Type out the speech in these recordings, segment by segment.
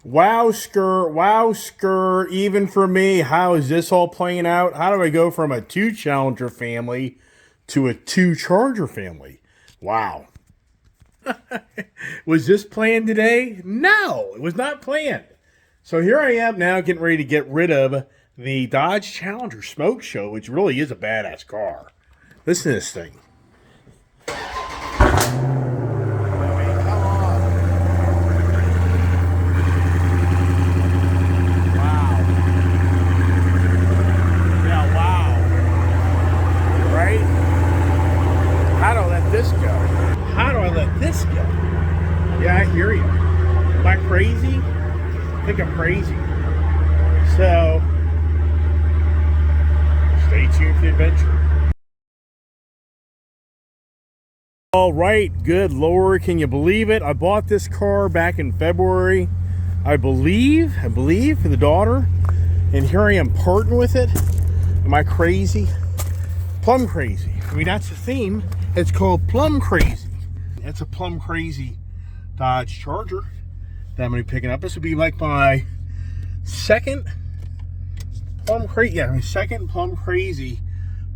Wow, skirt, even for me, how is this all playing out? How do I go from a two Challenger family to a two Charger family? Wow. Was this planned today? No, it was not planned. So here I am now getting ready to get rid of the Dodge Challenger Smoke Show, which really is a badass car. Listen to this thing. This go? How do I let this go? Yeah, I hear you. Am I crazy? I think I'm crazy. So, stay tuned for the adventure. All right, good Lord, can you believe it? I bought this car back in February, I believe, for the daughter, and here I am parting with it. Am I crazy? Plum crazy. I mean, that's the theme. It's called Plum Crazy. It's a Plum Crazy Dodge Charger that I'm going to be picking up. This will be like my second Plum Crazy, my second Plum Crazy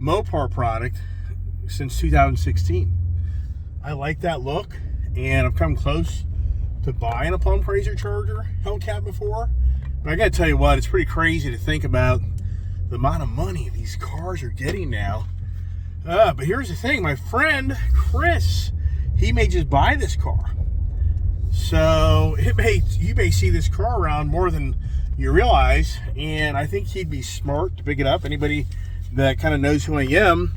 Mopar product since 2016. I like that look, and I've come close to buying a Plum Crazy Charger Hellcat before. But I got to tell you what, it's pretty crazy to think about the amount of money these cars are getting now. But here's the thing, my friend Chris, he may just buy this car. So you may see this car around more than you realize, and I think he'd be smart to pick it up. Anybody that kind of knows who I am,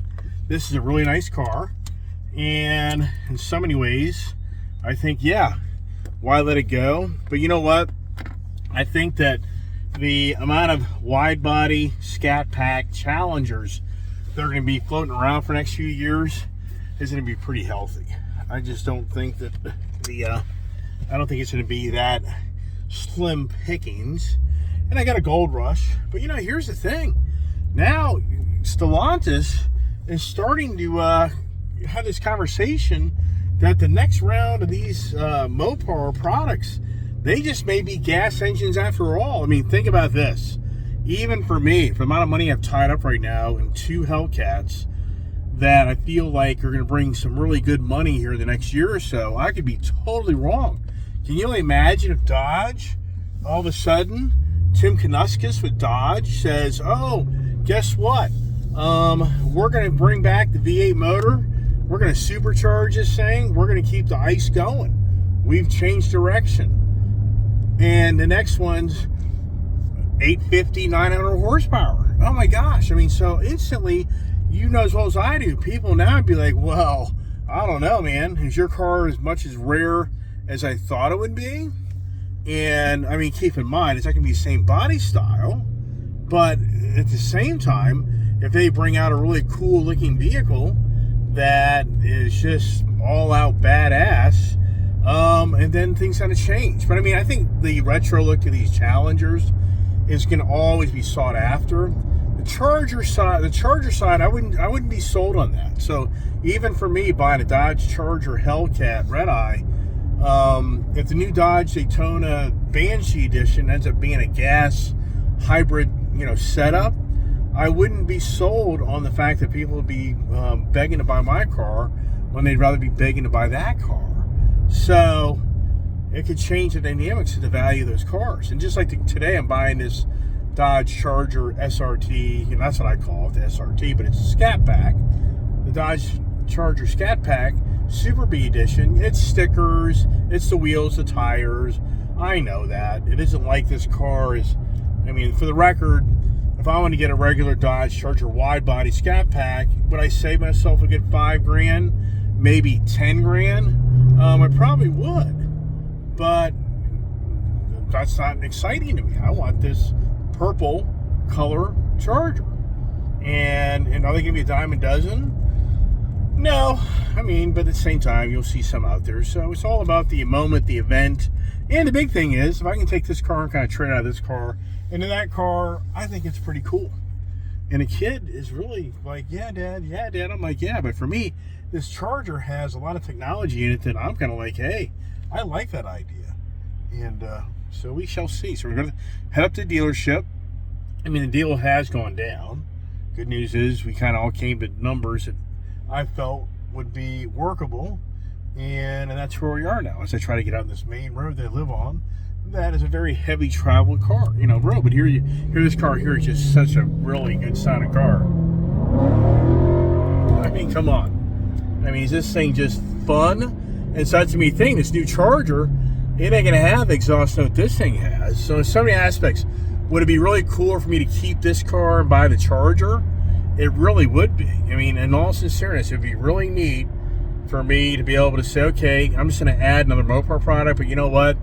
this is a really nice car, and in so many ways, I think, yeah, why let it go? But you know what? I think that the amount of wide body Scat Pack Challengers they're going to be floating around for the next few years is going to be pretty healthy. I just don't think that I don't think it's going to be that slim pickings. And I got a gold rush, but you know, here's the thing. Now Stellantis is starting to have this conversation that the next round of these Mopar products, they just may be gas engines after all. I mean, think about this. Even for me, for the amount of money I've tied up right now in two Hellcats that I feel like are going to bring some really good money here in the next year or so, I could be totally wrong. Can you imagine if Dodge, all of a sudden, Tim Knuskis with Dodge says, oh, guess what? We're going to bring back the V8 motor. We're going to supercharge this thing. We're going to keep the ICE going. We've changed direction. And the next one's 850, 900 horsepower. Oh my gosh. I mean, so instantly, you know as well as I do, people now would be like, well, I don't know, man. Is your car as much as rare as I thought it would be? And I mean, keep in mind, it's not going to be the same body style, but at the same time, if they bring out a really cool looking vehicle that is just all out badass, and then things kind of change. But I mean, I think the retro look to these Challengers is going to always be sought after. The Charger side, I wouldn't be sold on that. So even for me, buying a Dodge Charger Hellcat Red Eye, if the new Dodge Daytona Banshee Edition ends up being a gas hybrid, setup, I wouldn't be sold on the fact that people would be begging to buy my car when they'd rather be begging to buy that car. So it could change the dynamics of the value of those cars. And just like today, I'm buying this Dodge Charger SRT, and that's what I call it, the SRT, but it's a Scat Pack. The Dodge Charger Scat Pack Super B Edition. It's stickers, it's the wheels, the tires. I know that. It isn't like this car is, I mean, for the record, if I want to get a regular Dodge Charger wide body Scat Pack, would I save myself a good $5,000, maybe $10,000? I probably would. But that's not exciting to me. I want this purple color Charger. And are they going to be a dime a dozen? No. I mean, but at the same time, you'll see some out there. So it's all about the moment, the event. And the big thing is, if I can take this car and kind of trade out of this car into that car, I think it's pretty cool. And a kid is really like, yeah, Dad. I'm like, yeah. But for me, this Charger has a lot of technology in it that I'm kind of like, hey, I like that idea. And So we shall see. So we're going to head up to the dealership. I mean, the deal has gone down. Good news is we kind of all came to numbers that I felt would be workable. And that's where we are now. As I try to get out this main road that I live on, that is a very heavy traveled car, road. But here this car here is just such a really good sounding car. I mean, come on. I mean, is this thing just fun? And so that's the main thing. This new Charger, it ain't gonna have the exhaust note this thing has. So in so many aspects, would it be really cool for me to keep this car and buy the Charger? It really would be. I mean, in all sincereness, it'd be really neat for me to be able to say, okay, I'm just going to add another Mopar product, but you know what?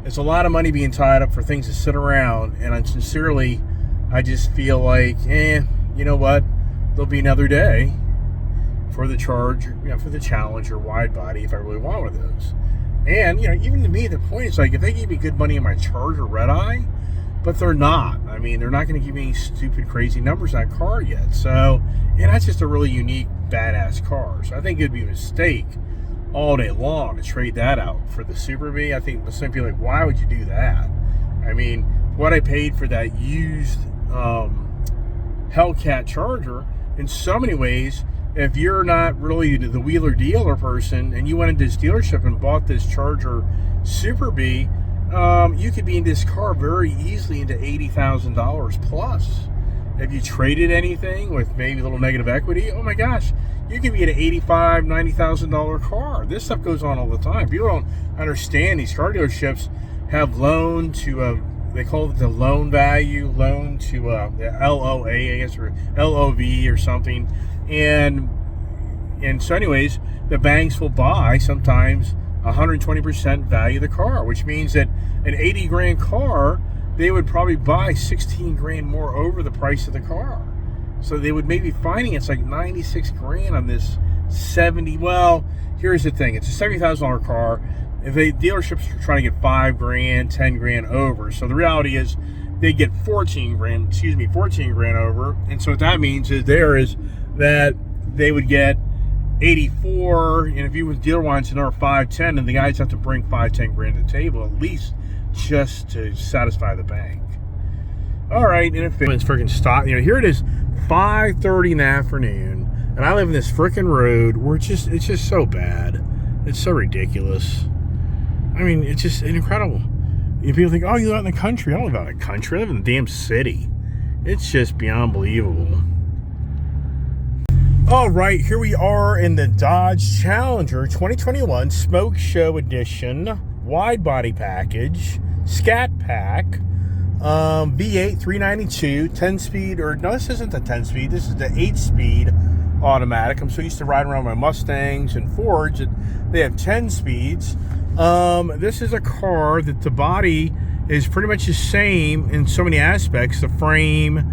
It's a lot of money being tied up for things to sit around, and I just feel like, you know what? There'll be another day for the Charger, for the Challenger wide body if I really want one of those. And, even to me, the point is like, if they gave me good money in my Charger Red Eye, but they're not. I mean, they're not going to give me any stupid, crazy numbers on that car yet. So, and that's just a really unique, badass car. So I think it'd be a mistake all day long to trade that out for the Super Bee. I think some people are like, why would you do that? I mean, what I paid for that used Hellcat Charger, in so many ways, if you're not really the wheeler dealer person and you went into this dealership and bought this Charger Super Bee, you could be in this car very easily into $80,000 plus. If you traded anything with maybe a little negative equity, oh my gosh, you could be at an $85,000, $90,000 car. This stuff goes on all the time. People don't understand these car dealerships have loan to, they call it the loan value, loan to the LOA, I guess, or LOV or something. And so anyways, the banks will buy sometimes 120% value of the car, which means that an 80 grand car, they would probably buy 16 grand more over the price of the car. So they would maybe finance like 96 grand on this 70. Well, here's the thing. It's a $70,000 car. If the dealerships are trying to get 5 grand, 10 grand over. So the reality is they get 14 grand over. And so what that means is that they would get 84, and if you was dealer wants another 5, 10, and the guys have to bring 5, 10 grand to the table at least just to satisfy the bank. All right, and if it's freaking stop, here it is, 5:30 in the afternoon, and I live in this freaking road where it's just so bad. It's so ridiculous. I mean, it's just incredible. People think, oh, you live out in the country. I don't live out in the country. I live in the damn city. It's just beyond believable. All right, here we are in the Dodge Challenger 2021 Smoke Show Edition wide body package, Scat Pack, V8 392, 10-speed, or no, this isn't the 10-speed, this is the 8-speed automatic. I'm so used to riding around my Mustangs and Fords, and they have 10 speeds. This is a car that the body is pretty much the same in so many aspects. The frame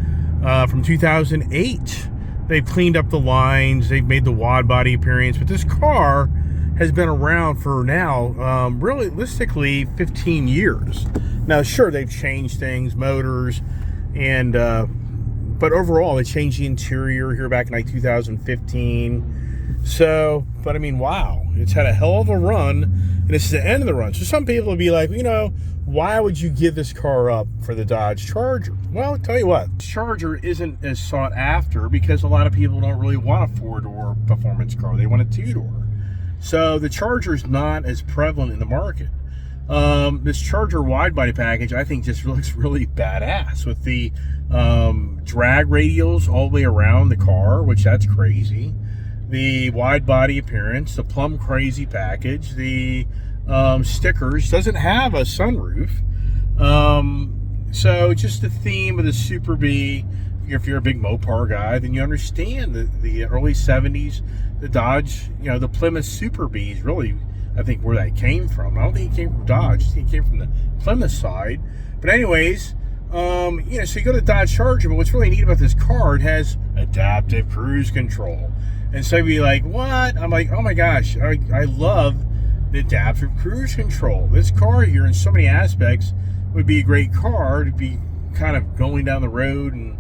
from 2008. They've cleaned up the lines. They've made the wide body appearance. But this car has been around for now, realistically, 15 years. Now, sure, they've changed things, motors, and but overall, they changed the interior here back in like 2015. So, but I mean, wow, it's had a hell of a run, and this is the end of the run. So some people will be like, why would you give this car up for the Dodge Charger? Well, I'll tell you what, Charger isn't as sought after because a lot of people don't really want a 4-door performance car. They want a 2-door. So the Charger is not as prevalent in the market. This Charger wide body package, I think, just looks really badass with the drag radials all the way around the car, which that's crazy. The wide body appearance, the PLUM crazy package, the stickers, doesn't have a sunroof. So just the theme of the Super Bee, if you're a big Mopar guy, then you understand the early 70s, the Dodge, the Plymouth Super Bee is really, I think, where that came from. I don't think it came from Dodge. I think it came from the Plymouth side. But anyways, so you go to Dodge Charger, but what's really neat about this car, it has adaptive cruise control. And so you'd be like, what? I'm like, oh my gosh, I love the adaptive cruise control. This car here, in so many aspects, would be a great car to be kind of going down the road and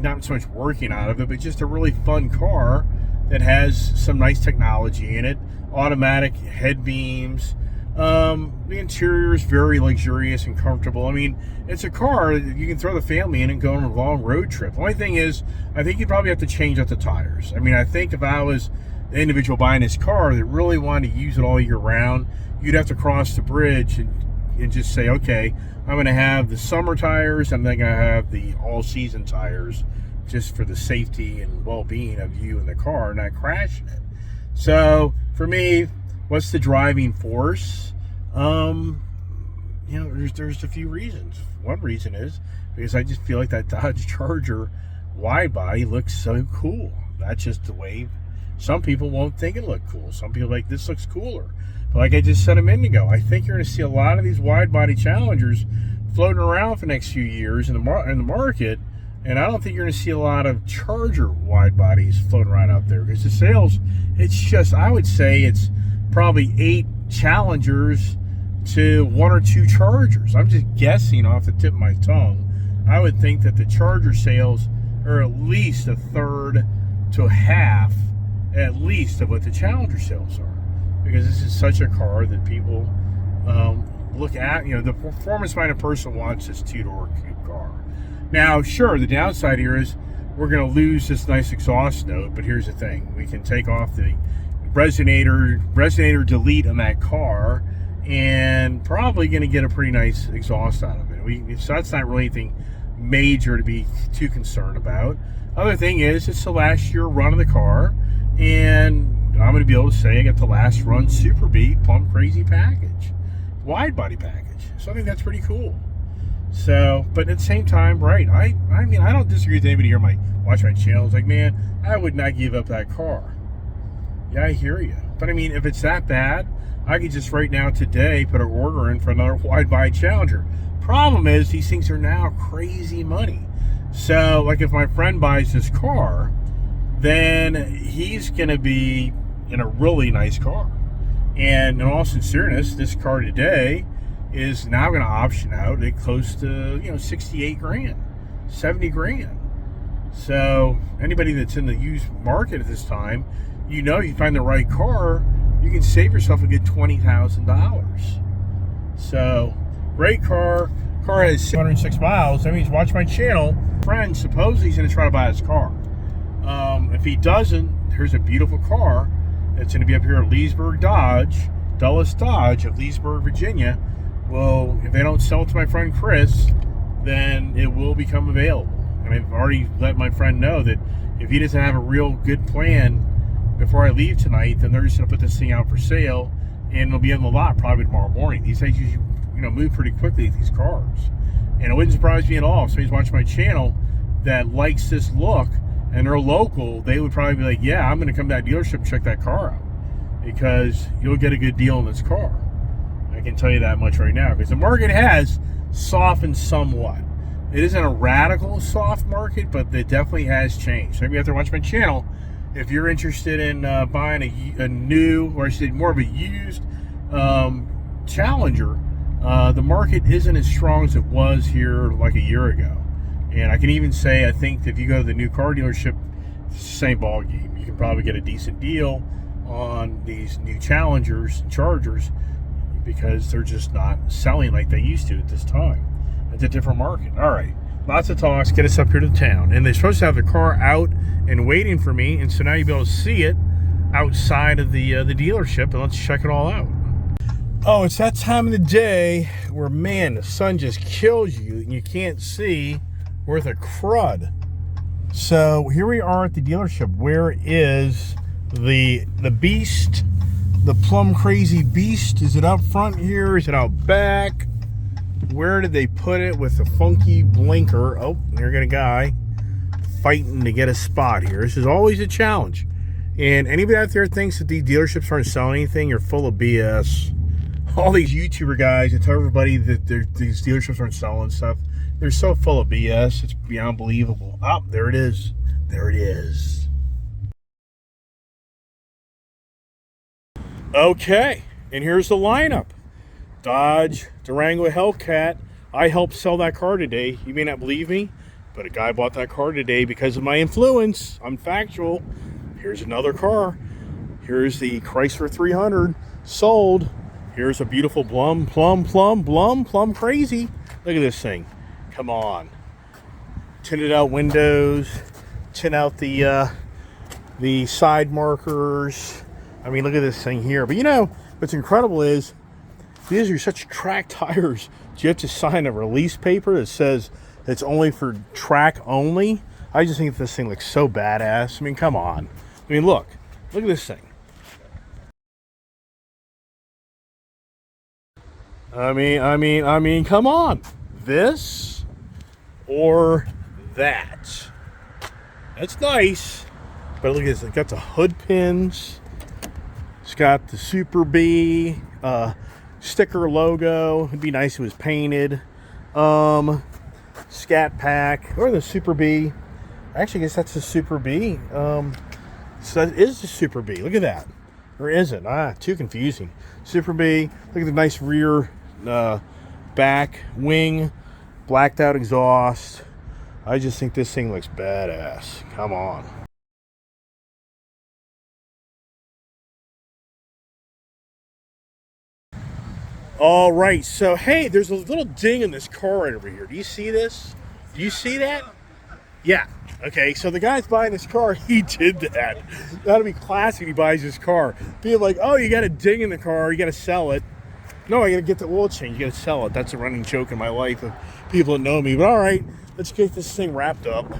not so much working out of it, but just a really fun car that has some nice technology in it. Automatic head beams, The interior is very luxurious and comfortable. I mean, it's a car that you can throw the family in and go on a long road trip. The only thing is, I think you probably have to change out the tires. I mean, I think if I was the individual buying this car that really wanted to use it all year round, you'd have to cross the bridge and just say, okay, I'm going to have the summer tires, I'm then going to have the all-season tires, just for the safety and well-being of you in the car, not crashing it. So for me, what's the driving force? You know, there's a few reasons. One reason is because I just feel like that Dodge Charger wide body looks so cool. That's just the way. Some people won't think it look cool. Some people like, this looks cooler. But like I just said a minute ago, I think you're going to see a lot of these wide body Challengers floating around for the next few years in the market. And I don't think you're going to see a lot of Charger wide bodies floating around out there, because the sales, it's just, I would say it's probably 8 Challengers to 1 or 2 Chargers. I'm just guessing off the tip of my tongue. I would think that the Charger sales are at least a third to a half, at least, of what the Challenger sales are, because this is such a car that people look at. You know, the performance-minded person wants this 2-door coupe car. Now, sure, the downside here is we're going to lose this nice exhaust note, but here's the thing. We can take off the resonator delete on that car and probably going to get a pretty nice exhaust out of it. So that's not really anything major to be too concerned about. Other thing is, it's the last year run of the car, and I'm going to be able to say I got the last run Super Beat Plum Crazy package, wide body package. So I think that's pretty cool. So, but at the same time, right, I mean, I don't disagree with anybody here watch my channel. It's like, man, I would not give up that car. Yeah, I hear you. But I mean, if it's that bad, I could just right now today put an order in for another wide body Challenger. Problem is, these things are now crazy money. So, like, if my friend buys this car, then he's going to be in a really nice car. And in all sincereness, this car today is now going to option out at close to, 68 grand, 70 grand. So anybody that's in the used market at this time, you find the right car, you can save yourself a good $20,000. So great car. Car has 206 miles. That means watch my channel. Friend supposedly he's going to try to buy his car. If he doesn't, here's a beautiful car that's going to be up here at Leesburg Dodge, Dulles Dodge of Leesburg, Virginia. Well, if they don't sell it to my friend Chris, then it will become available. And I've already let my friend know that if he doesn't have a real good plan before I leave tonight, then they're just going to put this thing out for sale, and it'll be in the lot probably tomorrow morning. These things usually, move pretty quickly, these cars. And it wouldn't surprise me at all if somebody's watching my channel that likes this look and they're local, they would probably be like, yeah, I'm going to come to that dealership and check that car out, because you'll get a good deal on this car. I can tell you that much right now, because the market has softened somewhat. It isn't a radical soft market, but it definitely has changed. So maybe you have to watch my channel if you're interested in buying a new, or I should say more of a used Challenger. The market isn't as strong as it was here like a year ago. And I can even say, I think that if you go to the new car dealership, it's the same ball game. You can probably get a decent deal on these new Challengers and Chargers, because they're just not selling like they used to at this time. It's a different market. All right, lots of talks. Get us up here to town. And they're supposed to have the car out and waiting for me, and so now you'll be able to see it outside of the dealership, and let's check it all out. Oh, it's that time of the day where, man, the sun just kills you and you can't see worth a crud. So here we are at the dealership. Where is the beast? The Plum Crazy Beast? Is it up front here? Is it out back? Where did they put it with the funky blinker? Oh, there got a guy fighting to get a spot here. This is always a challenge. And anybody out there thinks that these dealerships aren't selling anything, you're full of BS. All these YouTuber guys that tell everybody that these dealerships aren't selling stuff, they're so full of BS. It's beyond believable. Oh, there it is. There it is. Okay, and here's the lineup. Dodge Durango Hellcat. I helped sell that car today. You may not believe me, but a guy bought that car today because of my influence. I'm factual. Here's another car. Here's the Chrysler 300 sold. Here's a beautiful plum crazy. Look at this thing. Come on. Tinted out windows. Tint out the side markers. I mean, look at this thing here. But you know, what's incredible is these are such track tires. You have to sign a release paper that says it's only for track only. I just think this thing looks so badass. I mean, come on. I mean, look at this thing. I mean, come on. This or that. That's nice. But look at this. It's got the hood pins. It's got the Super B sticker logo. It'd be nice if it was painted. Scat Pack. Or the Super B. Actually, I guess that's the Super B. So that is the Super B. Look at that. Or is it? Too confusing. Super B. Look at the nice rear back wing. Blacked out exhaust. I just think this thing looks badass. Come on. All right, so hey, there's a little ding in this car right over here. Do you see this? Do you see that? Yeah. Okay, so the guy's buying this car, he did that. That'll be classic when he buys this car. People like, oh, you got a ding in the car, you got to sell it. No, I got to get the oil change, you got to sell it. That's a running joke in my life of people that know me. But all right, let's get this thing wrapped up.